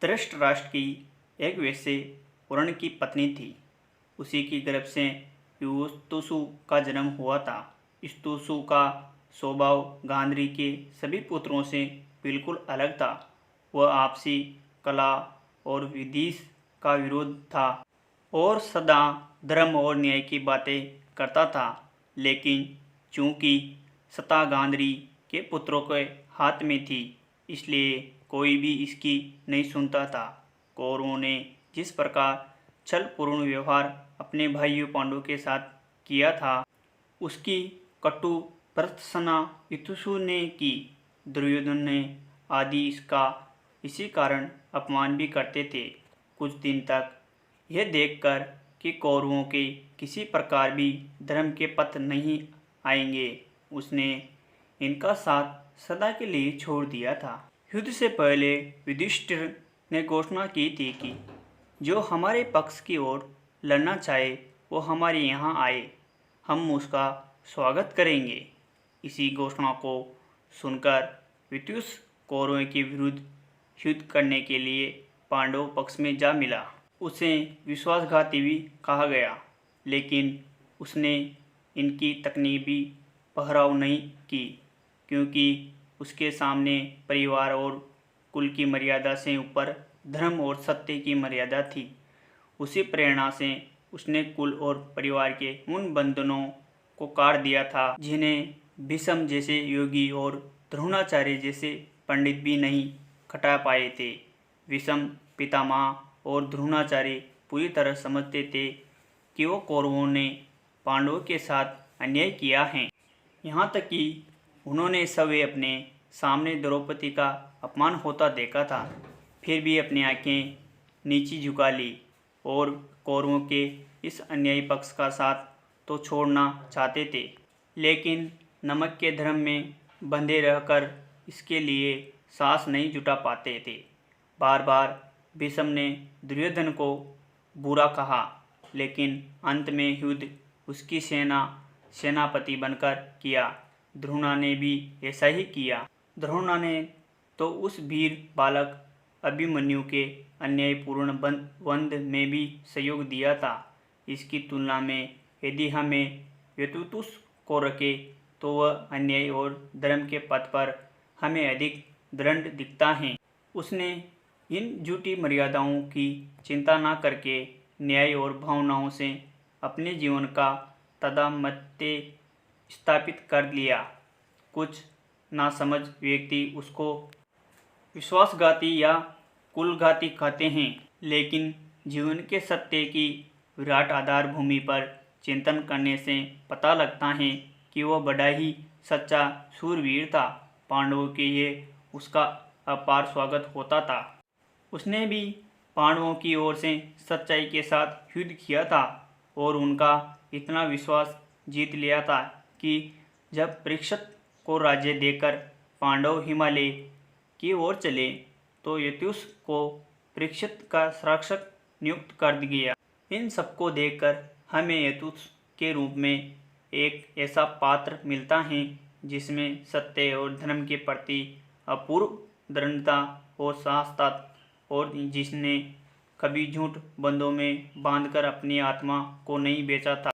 धृतराष्ट्र की एक वेश्या वर्ण की पत्नी थी। उसी की गर्भ से युष्टुषु का जन्म हुआ था। युष्टुषु का स्वभाव गांधारी के सभी पुत्रों से बिल्कुल अलग था। वह आपसी कला और विधि का विरोध था और सदा धर्म और न्याय की बातें करता था। लेकिन चूंकि सत्ता गांधारी के पुत्रों के हाथ में थी, इसलिए कोई भी इसकी नहीं सुनता था। कौरवों ने जिस प्रकार छलपूर्ण व्यवहार अपने भाइयों पांडवों के साथ किया था, उसकी कटु भर्त्सना युष्टुषु ने की। दुर्योधन ने आदि इसका इसी कारण अपमान भी करते थे। कुछ दिन तक यह देखकर कि कौरवों के किसी प्रकार भी धर्म के पथ नहीं आएंगे, उसने इनका साथ सदा के लिए छोड़ दिया था। युद्ध से पहले युधिष्ठिर ने घोषणा की थी कि जो हमारे पक्ष की ओर लड़ना चाहे वो हमारे यहाँ आए, हम उसका स्वागत करेंगे। इसी घोषणा को सुनकर युधिष्ठिर कौरवों के विरुद्ध युद्ध करने के लिए पांडव पक्ष में जा मिला। उसे विश्वासघाती भी कहा गया, लेकिन उसने इनकी तकनीक भी पहराव नहीं की, क्योंकि उसके सामने परिवार और कुल की मर्यादा से ऊपर धर्म और सत्य की मर्यादा थी। उसी प्रेरणा से उसने कुल और परिवार के उन बंधनों को काट दिया था जिन्हें भीष्म जैसे योगी और द्रोणाचार्य जैसे पंडित भी नहीं खटा पाए थे। भीष्म पितामह और द्रोणाचार्य पूरी तरह समझते थे कि वो कौरवों ने पांडवों के साथ अन्याय किया है। यहाँ तक कि उन्होंने सभी अपने सामने द्रौपदी का अपमान होता देखा था, फिर भी अपनी आंखें नीची झुका ली और कौरवों के इस अन्यायी पक्ष का साथ तो छोड़ना चाहते थे, लेकिन नमक के धर्म में बंधे रहकर इसके लिए साहस नहीं जुटा पाते थे। बार बार भीष्म ने दुर्योधन को बुरा कहा, लेकिन अंत में युद्ध उसकी सेनापति बनकर किया। द्रोणा ने भी ऐसा ही किया। द्रोणा ने तो उस वीर बालक अभिमन्यु के अन्यायपूर्ण वध में भी सहयोग दिया था। इसकी तुलना में यदि हमें युष्टुषु को रखें तो वह अन्याय और धर्म के पथ पर हमें अधिक दृढ़ दिखता है। उसने इन झूठी मर्यादाओं की चिंता न करके न्याय और भावनाओं से अपने जीवन का तादात्म्य स्थापित कर लिया। कुछ नासमझ व्यक्ति उसको विश्वासघाती या कुलघाती कहते हैं, लेकिन जीवन के सत्य की विराट आधार भूमि पर चिंतन करने से पता लगता है कि वह बड़ा ही सच्चा शूरवीर था। पांडवों के लिए उसका अपार स्वागत होता था। उसने भी पांडवों की ओर से सच्चाई के साथ युद्ध किया था और उनका इतना विश्वास जीत लिया था कि जब परीक्षित को राज्य देकर पांडव हिमालय की ओर चले तो युष्टुषु को परीक्षित का शासक नियुक्त कर दिया। इन सबको देखकर हमें युष्टुषु के रूप में एक ऐसा पात्र मिलता है जिसमें सत्य और धर्म के प्रति अपूर्व दृढ़ता और साहस था और जिसने कभी झूठ बंधों में बांधकर अपनी आत्मा को नहीं बेचा था।